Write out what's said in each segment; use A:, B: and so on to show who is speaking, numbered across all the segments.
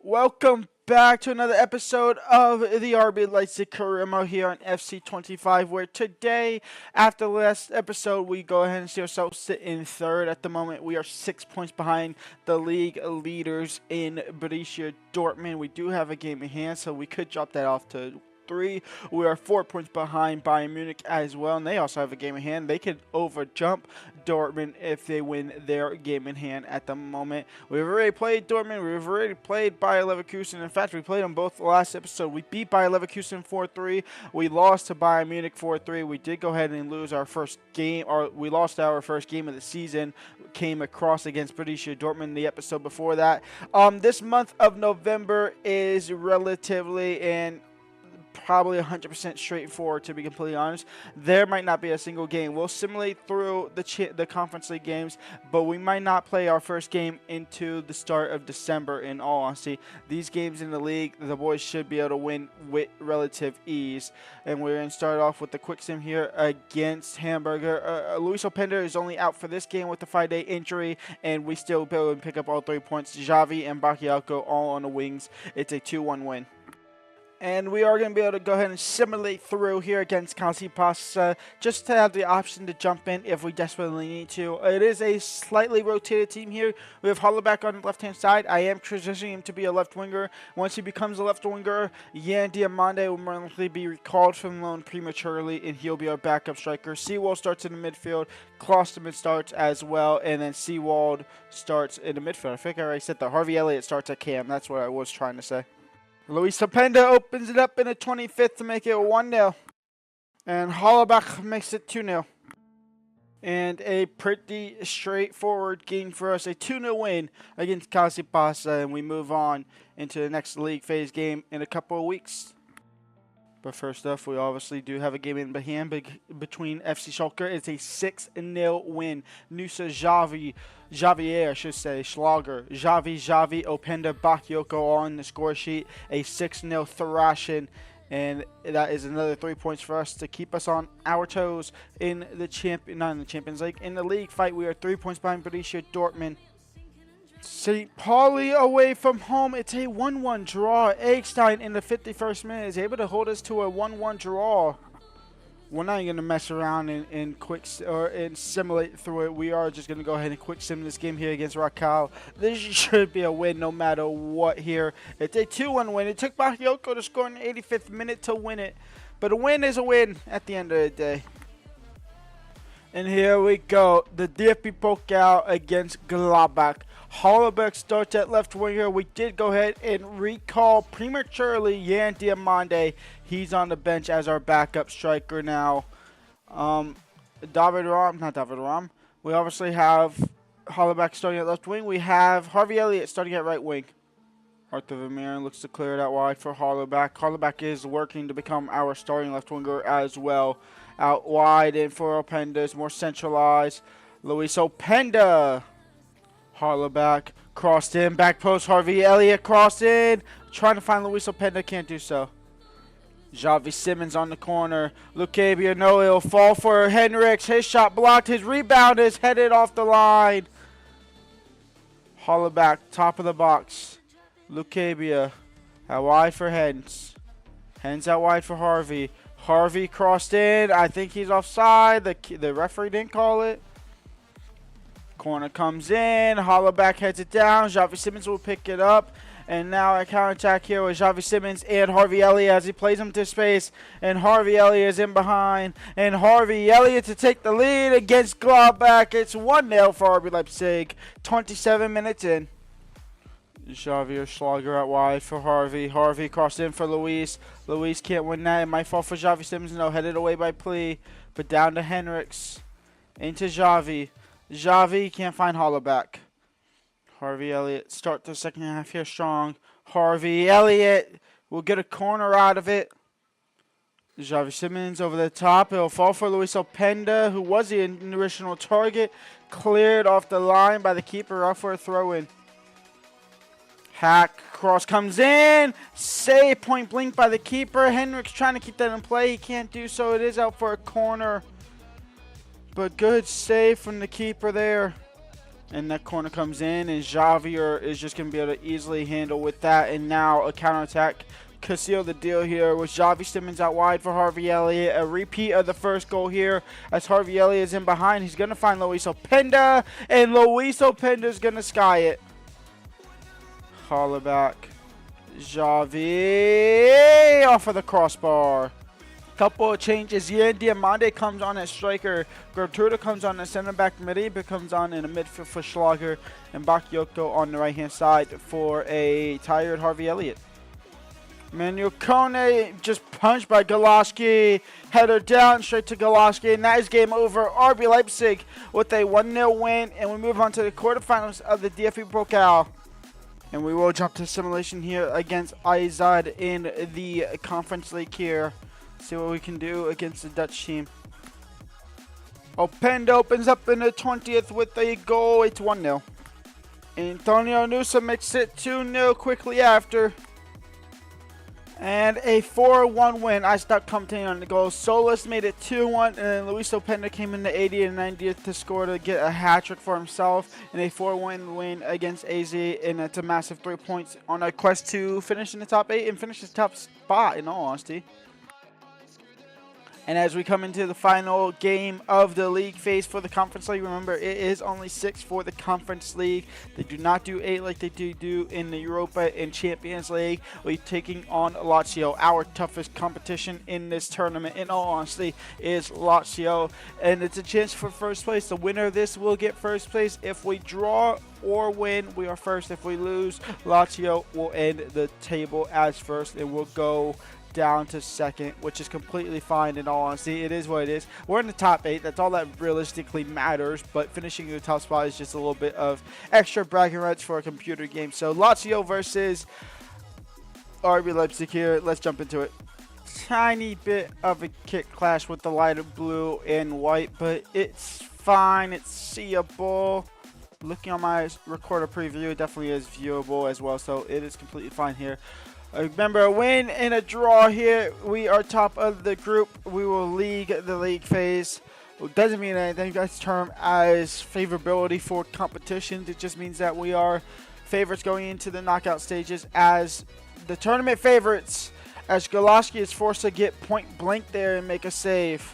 A: Welcome back to another episode of the RB Leipzig Career here on FC25, where today, after the last episode, we go ahead and see ourselves sit in third. At the moment, we are 6 points behind the league leaders in Borussia Dortmund. We do have a game in hand, so we could drop that off to 3. We are 4 points behind Bayern Munich as well, and they also have a game in hand. They could overjump Dortmund if they win their game in hand at the moment. We've already played Dortmund. We've already played Bayer Leverkusen. In fact, we played them both the last episode. We beat Bayer Leverkusen 4-3. We lost to Bayern Munich 4-3. We did go ahead and lose our first game, or we lost our first game of the season. Came across against Borussia Dortmund the episode before that. This month of November is relatively and probably 100% straightforward, to be completely honest. There might not be a single game. We'll simulate through the Conference League games, but we might not play our first game into the start of December, in all honesty. These games in the league, the boys should be able to win with relative ease. And we're going to start off with the quick sim here against Hamburger. Luis Openda is only out for this game with a 5-day injury, and we still be able to pick up all 3 points. Xavi and Bakayoko all on the wings. It's a 2-1 win. And we are going to be able to go ahead and simulate through here against Calcipas, just to have the option to jump in if we desperately need to. It is a slightly rotated team here. We have Hollaback on the left-hand side. I am transitioning him to be a left winger. Once he becomes a left winger, Yan Diamande will more likely be recalled from loan prematurely, and he'll be our backup striker. Seawald starts in the midfield. Klosterman starts as well, and then Seawald starts in the midfield. I think I already said that. Harvey Elliott starts at cam. That's what I was trying to say. Luis Openda opens it up in the 25th to make it 1-0. And Hollaback makes it 2-0. And a pretty straightforward game for us. A 2-0 win against Calcipas. And we move on into the next league phase game in a couple of weeks. But first off, we obviously do have a game in hand between FC Schalke. It's a 6-0 win. Nusa Javier, I should say, Schlager, Xavi, Openda, Bakayoko on the score sheet. A 6-0 thrashing. And that is another 3 points for us to keep us on our toes in the Champions League. In the league fight, we are 3 points behind Borussia Dortmund. St. Pauli away from home. It's a 1-1 draw. Eggstein in the 51st minute is able to hold us to a 1-1 draw. We're not going to mess around and simulate through it. We are just going to go ahead and quick sim this game here against Racal. This should be a win no matter what here. It's a 2-1 win. It took Bakayoko to score in the 85th minute to win it. But a win is a win at the end of the day. And here we go. The DFB Pokal against Gladbach. Hollaback starts at left winger. We did go ahead and recall prematurely Yan Diamande. He's on the bench as our backup striker now. David Ram. We obviously have Hollaback starting at left wing. We have Harvey Elliott starting at right wing. Arthur Vermeeren looks to clear it out wide for Hollaback. Hollaback is working to become our starting left winger as well. Out wide and for Openda is more centralized. Luis Openda. Hollaback crossed in, back post, Harvey Elliott crossed in. Trying to find Luis Openda, can't do so. Xavi Simons on the corner. Lucabia, no, he'll fall for Henriks. His shot blocked, his rebound is headed off the line. Hollaback, top of the box. Lucabia, out wide for Hens. Hens out wide for Harvey. Harvey crossed in. I think he's offside. The referee didn't call it. Corner comes in. Hollaback heads it down. Xavi Simons will pick it up. And now a counterattack here with Xavi Simons and Harvey Elliott as he plays him to space. And Harvey Elliott is in behind. And Harvey Elliott to take the lead against Gladbach. It's 1-0 for RB Leipzig. 27 minutes in. Xavier Schlager out wide for Harvey. Harvey crossed in for Luis. Luis can't win that. It might fall for Xavi Simons. No, headed away by Plea. But down to Henriks. Into Xavi. Xavi can't find Hollaback. Harvey Elliott start the second half here strong. Harvey Elliott will get a corner out of it. Xavi Simons over the top. It'll fall for Luis Openda, who was the original target. Cleared off the line by the keeper, out for a throw-in. Hack cross comes in. Save point blank by the keeper. Henriks trying to keep that in play. He can't do so. It is out for a corner. But good save from the keeper there. And that corner comes in, and Javier is just going to be able to easily handle with that. And now a counterattack could seal the deal here with Xavi Simons out wide for Harvey Elliott. A repeat of the first goal here as Harvey Elliott is in behind. He's going to find Luis Openda, and Luis Openda is going to sky it. Holler back. Xavi off of the crossbar. Couple of changes. Yan Diamande comes on as striker. Gertruda comes on as center back. Mariba comes on in the midfield for Schlager. And Bakayoko on the right hand side for a tired Harvey Elliott. Manuel Kone just punched by Galaski. Header down straight to Galaski. And that is game over. RB Leipzig with a 1-0 win. And we move on to the quarterfinals of the DFB Pokal. And we will jump to simulation here against Izad in the Conference League here. See what we can do against the Dutch team. Openda opens up in the 20th with a goal. It's 1-0. Antonio Nusa makes it 2-0 quickly after. And a 4-1 win. I stopped commentating on the goals. Solis made it 2-1. And then Luis Openda came in the 80th and 90th to score to get a hat-trick for himself. And a 4-1 win against AZ. And it's a massive 3 points on a quest to finish in the top 8 and finish the top spot, in all honesty. And as we come into the final game of the league phase for the Conference League, remember it is only 6 for the Conference League. They do not do 8 like they do in the Europa and Champions League. We're taking on Lazio. Our toughest competition in this tournament, in all honesty, is Lazio. And it's a chance for first place. The winner of this will get first place. If we draw or win, we are first. If we lose, Lazio will end the table as first and will go down to second, which is completely fine in all honesty. It is what it is. We're in the top 8. That's all that realistically matters, but finishing in the top spot is just a little bit of extra bragging rights for a computer game. So Lazio versus RB Leipzig here. Let's jump into it. Tiny bit of a kick clash with the lighter blue and white, but it's fine. It's seeable. Looking on my recorder preview, it definitely is viewable as well, so it is completely fine here. Remember, a win and a draw here. We are top of the group. We will lead the league phase. It doesn't mean anything. That's termed as favorability for competitions. It just means that we are favorites going into the knockout stages as the tournament favorites, as Galaski is forced to get point blank there and make a save.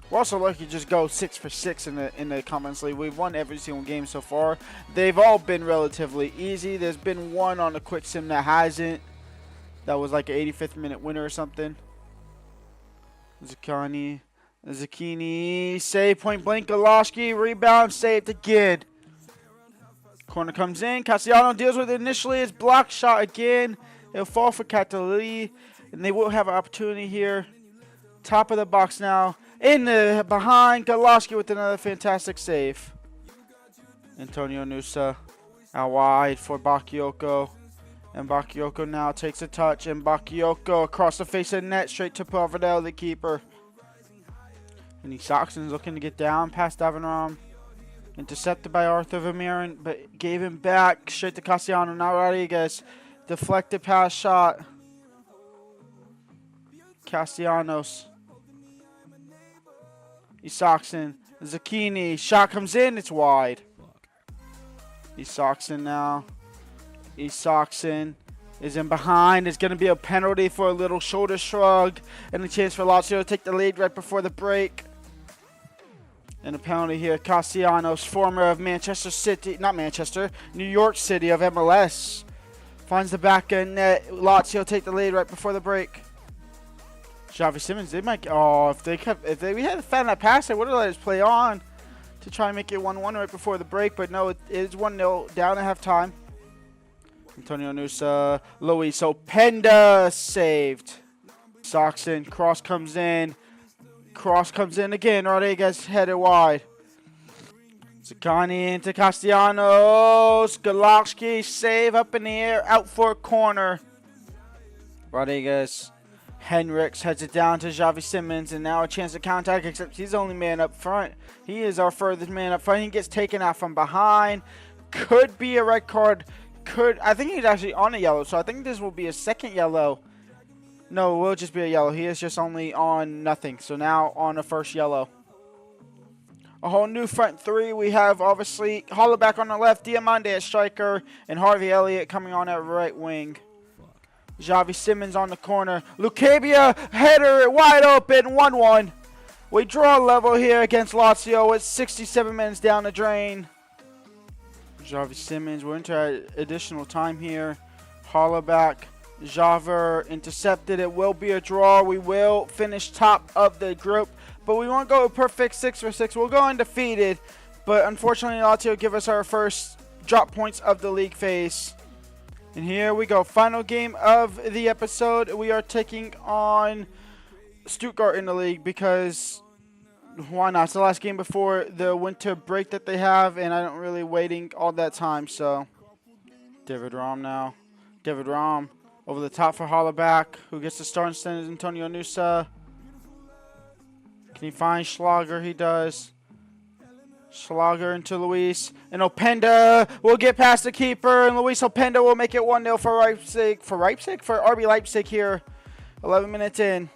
A: We're also lucky to just go 6 for 6 in the Conference League. We've won every single game so far. They've all been relatively easy. There's been one on the quick sim that hasn't. That was like an 85th minute winner or something. Zucchini, save point blank. Galaski, rebound, saved again. Corner comes in. Cassiano deals with it initially. It's blocked shot again. It'll fall for Catalii, and they will have an opportunity here. Top of the box now. In the behind, Galaski with another fantastic save. Antonio Nusa out wide for Bakayoko. And Bakayoko now takes a touch. And Bakayoko across the face of the net, straight to Pavarel, the keeper. And Saxon's looking to get down past Davenram. Intercepted by Arthur Vermeeren, but gave him back straight to Cassiano. Now Rodriguez. Deflected pass shot. Castellanos. Isaacson, Zucchini, shot comes in, it's wide. Isaacson now. Isaacson is in behind. It's going to be a penalty for a little shoulder shrug. And a chance for Lazio to take the lead right before the break. And a penalty here. Castellanos, former of Manchester City, not Manchester, New York City of MLS. Finds the back end net. Lazio take the lead right before the break. Xavi Simons, they might. Oh, if we had found that pass, they would have let us play on to try and make it 1-1 right before the break. But no, it is 1-0 down at halftime. Antonio Nusa, Luis Openda saved. Saxon, cross comes in. Cross comes in again. Rodriguez headed wide. Zucchini into Castellanos. Galakski save up in the air, out for a corner. Rodriguez. Henriks heads it down to Xavi Simons, and now a chance to counterattack, except he's the only man up front. He is our furthest man up front. He gets taken out from behind. Could be a red card. I think he's actually on a yellow, so I think this will be a second yellow. No, it will just be a yellow. He is just only on nothing, so now on a first yellow. a whole new front three. We have, obviously, Hollaback on the left, Diamande at striker, and Harvey Elliott coming on at right wing. Xavi Simons on the corner. Lucabia, header, wide open, 1-1. We draw level here against Lazio. It's 67 minutes down the drain. Xavi Simons, we're into additional time here. Hollaback, Javer intercepted. It will be a draw. We will finish top of the group, but we won't go a perfect 6-for-6. We'll go undefeated, but unfortunately Lazio give us our first drop points of the league phase. And here we go. Final game of the episode. We are taking on Stuttgart in the league because why not? It's the last game before the winter break that they have, and I don't really waiting all that time. So David Raum now. David Raum over the top for Hollaback, who gets the start instead of Antonio Nusa. Can he find Schlager? He does. Schlager into Luis. And Openda will get past the keeper. And Luis Openda will make it 1-0 for Leipzig. For RB Leipzig here. 11 minutes in.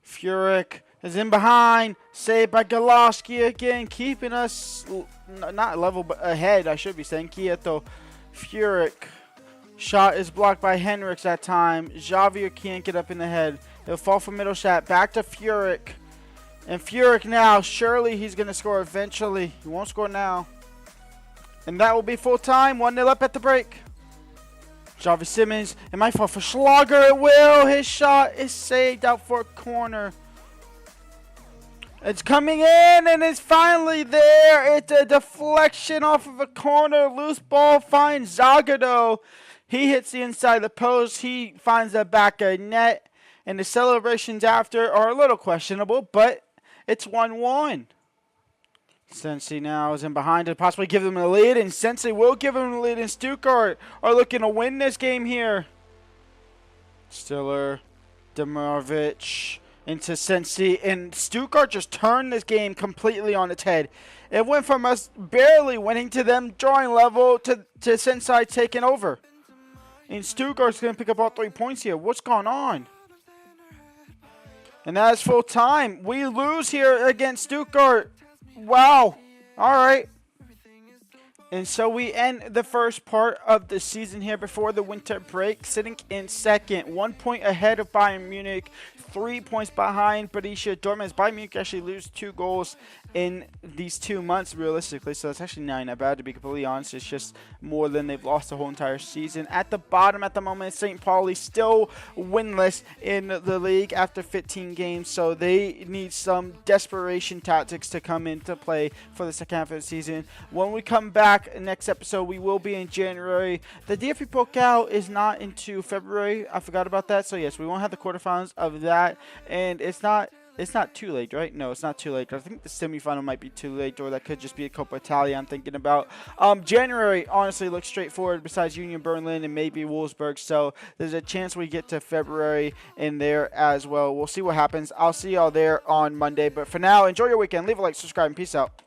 A: Furyk is in behind. Saved by Galowski again. Keeping us not level, but ahead, I should be saying. Quieto. Furyk. Shot is blocked by Henriks that time. Javier can't get up in the head. He'll fall for middle shot. Back to Furyk. And Furyk now, surely he's going to score eventually. He won't score now. And that will be full time. 1-0 up at the break. Xavi Simons. It might fall for Schlager. It will. His shot is saved out for a corner. It's coming in and it's finally there. It's a deflection off of a corner. Loose ball finds Zagadou. He hits the inside of the post. He finds the back of net. And the celebrations after are a little questionable, but it's 1-1. Sensi now is in behind to possibly give them a lead, and Sensi will give them a lead, and Stuttgart are looking to win this game here. Stiller, Demirovic into Sensi, and Stuttgart just turned this game completely on its head. It went from us barely winning to them drawing level to Sensi taking over. And Stuttgart's going to pick up all 3 points here. What's going on? And that is full time. We lose here against Stuttgart. Wow. All right. And so we end the first part of the season here before the winter break, sitting in second, 1 point ahead of Bayern Munich, 3 points behind Borussia Dortmund. Bayern Munich actually lose 2 goals in these 2 months, realistically. So it's actually not bad, to be completely honest. It's just more than they've lost the whole entire season. At the bottom at the moment, St. Pauli still winless in the league after 15 games. So they need some desperation tactics to come into play for the second half of the season. When we come back next episode, we will be in January. The DFB Pokal is not into February. I forgot about that. So yes, we won't have the quarterfinals of that. And it's not too late, right? No, it's not too late. I think the semifinal might be too late, or that could just be a Coppa Italia I'm thinking about. January honestly looks straightforward besides Union Berlin and maybe Wolfsburg. So there's a chance we get to February in there as well. We'll see what happens. I'll see y'all there on Monday. But for now, enjoy your weekend. Leave a like, subscribe, and peace out.